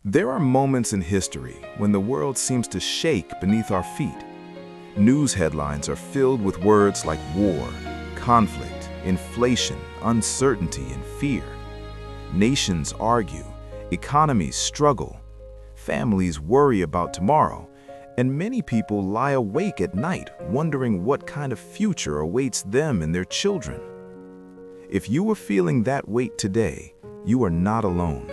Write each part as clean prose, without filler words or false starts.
There are moments in history when the world seems to shake beneath our feet. News headlines are filled with words like war, conflict, inflation, uncertainty, and fear. Nations argue, economies struggle, families worry about tomorrow, and many people lie awake at night wondering what kind of future awaits them and their children. If you are feeling that weight today, you are not alone.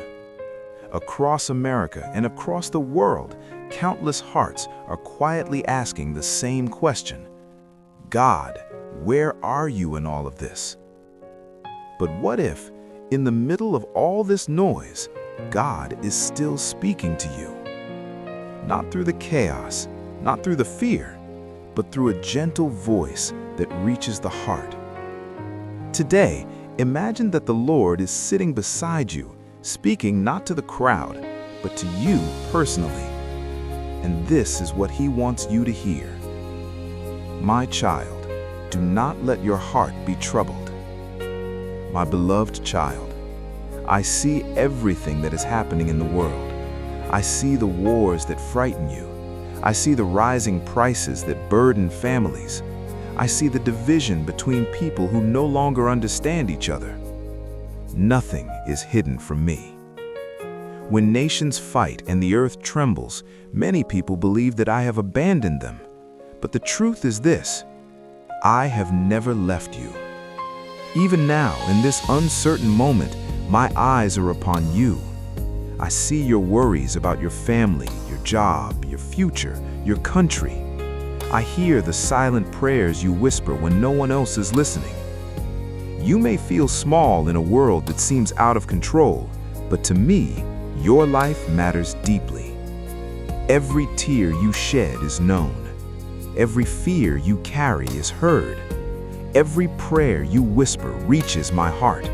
Across America and across the world, countless hearts are quietly asking the same question. God, where are you in all of this? But what if, in the middle of all this noise, God is still speaking to you? Not through the chaos, not through the fear, but through a gentle voice that reaches the heart. Today, imagine that the Lord is sitting beside you, speaking not to the crowd, but to you personally. And this is what He wants you to hear. My child, do not let your heart be troubled. My beloved child, I see everything that is happening in the world. I see the wars that frighten you. I see the rising prices that burden families. I see the division between people who no longer understand each other. Nothing is hidden from me. When nations fight and the earth trembles, many people believe that I have abandoned them. But the truth is this: I have never left you. Even now, in this uncertain moment, my eyes are upon you. I see your worries about your family, your job, your future, your country. I hear the silent prayers you whisper when no one else is listening. You may feel small in a world that seems out of control, but to me, your life matters deeply. Every tear you shed is known. Every fear you carry is heard. Every prayer you whisper reaches my heart.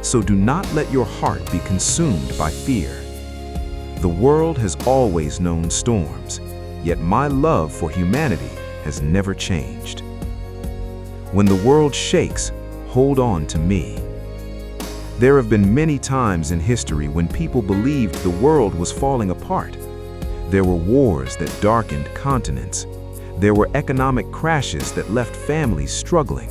So do not let your heart be consumed by fear. The world has always known storms, yet my love for humanity has never changed. When the world shakes, hold on to me. There have been many times in history when people believed the world was falling apart. There were wars that darkened continents. There were economic crashes that left families struggling.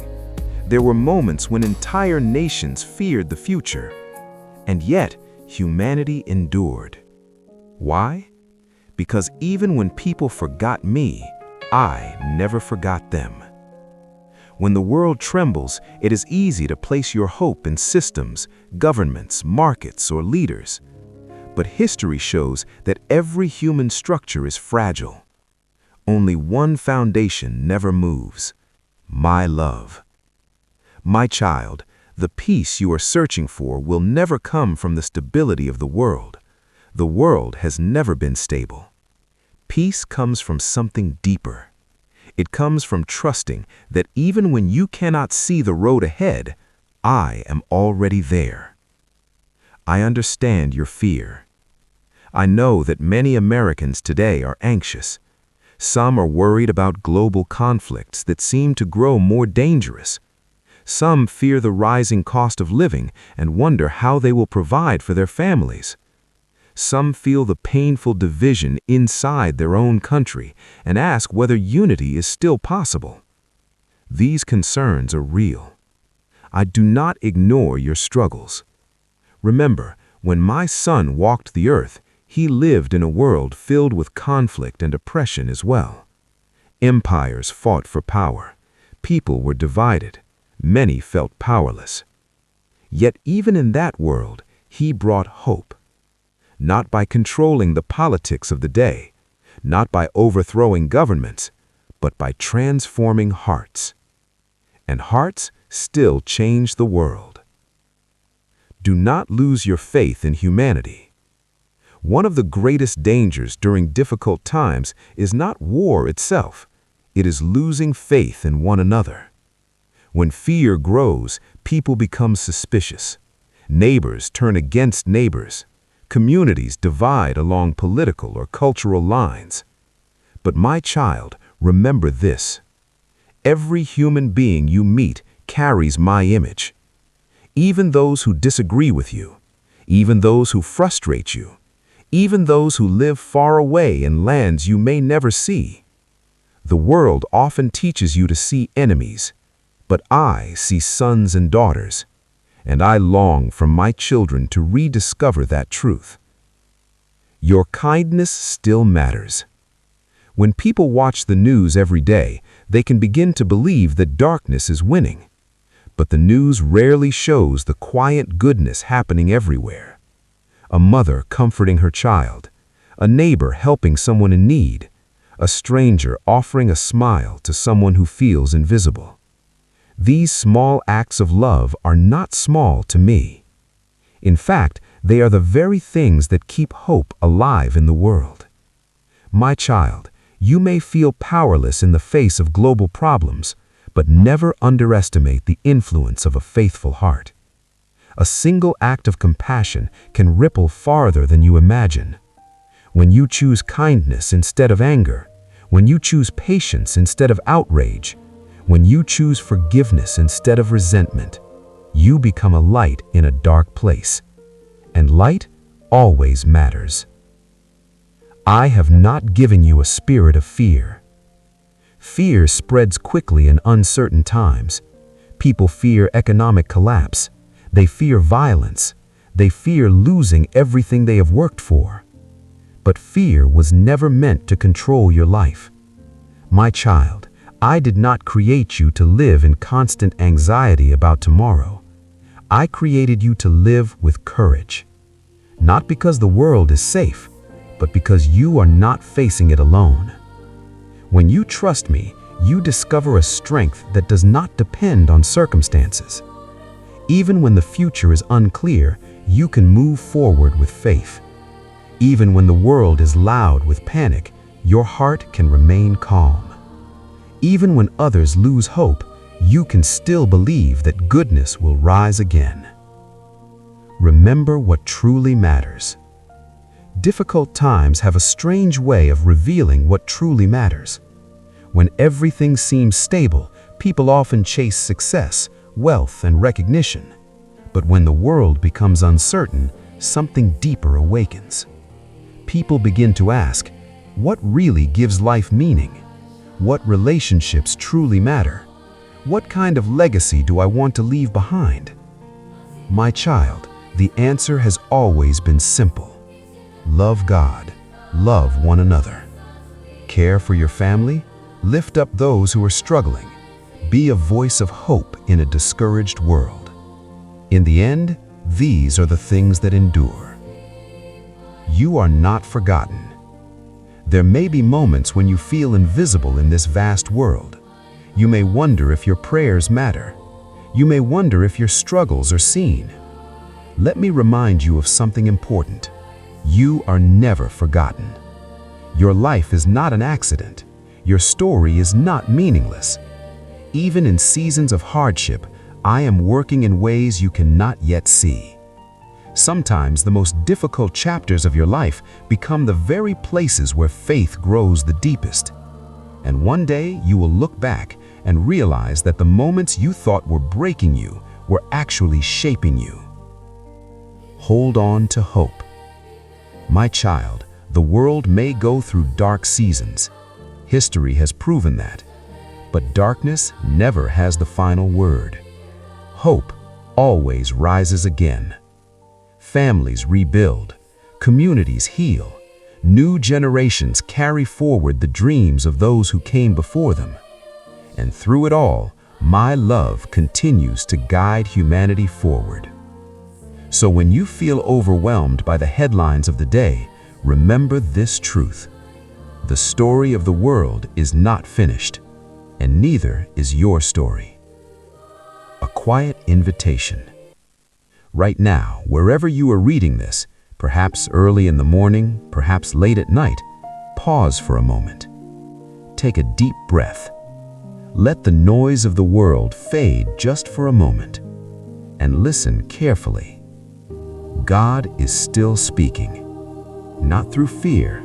There were moments when entire nations feared the future. And yet, humanity endured. Why? Because even when people forgot me, I never forgot them. When the world trembles, it is easy to place your hope in systems, governments, markets, or leaders. But history shows that every human structure is fragile. Only one foundation never moves: my love. My child, the peace you are searching for will never come from the stability of the world. The world has never been stable. Peace comes from something deeper. It comes from trusting that even when you cannot see the road ahead, I am already there. I understand your fear. I know that many Americans today are anxious. Some are worried about global conflicts that seem to grow more dangerous. Some fear the rising cost of living and wonder how they will provide for their families. Some feel the painful division inside their own country and ask whether unity is still possible. These concerns are real. I do not ignore your struggles. Remember, when my son walked the earth, he lived in a world filled with conflict and oppression as well. Empires fought for power. People were divided. Many felt powerless. Yet even in that world, he brought hope. Not by controlling the politics of the day, not by overthrowing governments, but by transforming hearts. And hearts still change the world. Do not lose your faith in humanity. One of the greatest dangers during difficult times is not war itself. It is losing faith in one another. When fear grows, people become suspicious. Neighbors turn against neighbors. Communities divide along political or cultural lines. But my child, remember this: every human being you meet carries my image. Even those who disagree with you, even those who frustrate you, even those who live far away in lands you may never see. The world often teaches you to see enemies, but I see sons and daughters, and I long for my children to rediscover that truth. Your kindness still matters. When people watch the news every day, they can begin to believe that darkness is winning. But the news rarely shows the quiet goodness happening everywhere. A mother comforting her child, a neighbor helping someone in need, a stranger offering a smile to someone who feels invisible. These small acts of love are not small to me. In fact, they are the very things that keep hope alive in the world. My child, you may feel powerless in the face of global problems, but never underestimate the influence of a faithful heart. A single act of compassion can ripple farther than you imagine. When you choose kindness instead of anger, when you choose patience instead of outrage, when you choose forgiveness instead of resentment, you become a light in a dark place. And light always matters. I have not given you a spirit of fear. Fear spreads quickly in uncertain times. People fear economic collapse. They fear violence. They fear losing everything they have worked for. But fear was never meant to control your life. My child, I did not create you to live in constant anxiety about tomorrow. I created you to live with courage. Not because the world is safe, but because you are not facing it alone. When you trust me, you discover a strength that does not depend on circumstances. Even when the future is unclear, you can move forward with faith. Even when the world is loud with panic, your heart can remain calm. Even when others lose hope, you can still believe that goodness will rise again. Remember what truly matters. Difficult times have a strange way of revealing what truly matters. When everything seems stable, people often chase success, wealth, and recognition. But when the world becomes uncertain, something deeper awakens. People begin to ask, what really gives life meaning? What relationships truly matter? What kind of legacy do I want to leave behind? My child, the answer has always been simple. Love God, love one another. Care for your family, lift up those who are struggling. Be a voice of hope in a discouraged world. In the end, these are the things that endure. You are not forgotten. There may be moments when you feel invisible in this vast world. You may wonder if your prayers matter. You may wonder if your struggles are seen. Let me remind you of something important. You are never forgotten. Your life is not an accident. Your story is not meaningless. Even in seasons of hardship, I am working in ways you cannot yet see. Sometimes the most difficult chapters of your life become the very places where faith grows the deepest. And one day you will look back and realize that the moments you thought were breaking you were actually shaping you. Hold on to hope. My child, the world may go through dark seasons. History has proven that. But darkness never has the final word. Hope always rises again. Families rebuild, communities heal, new generations carry forward the dreams of those who came before them. And through it all, my love continues to guide humanity forward. So when you feel overwhelmed by the headlines of the day, remember this truth. The story of the world is not finished, and neither is your story. A quiet invitation. Right now, wherever you are reading this, perhaps early in the morning, perhaps late at night, pause for a moment. Take a deep breath. Let the noise of the world fade just for a moment, and listen carefully. God is still speaking, not through fear,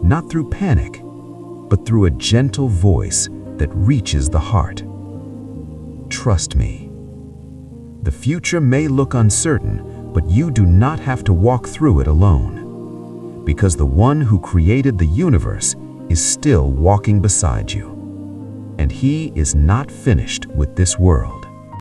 not through panic, but through a gentle voice that reaches the heart. Trust me. The future may look uncertain, but you do not have to walk through it alone. because the one who created the universe is still walking beside you. And he is not finished with this world.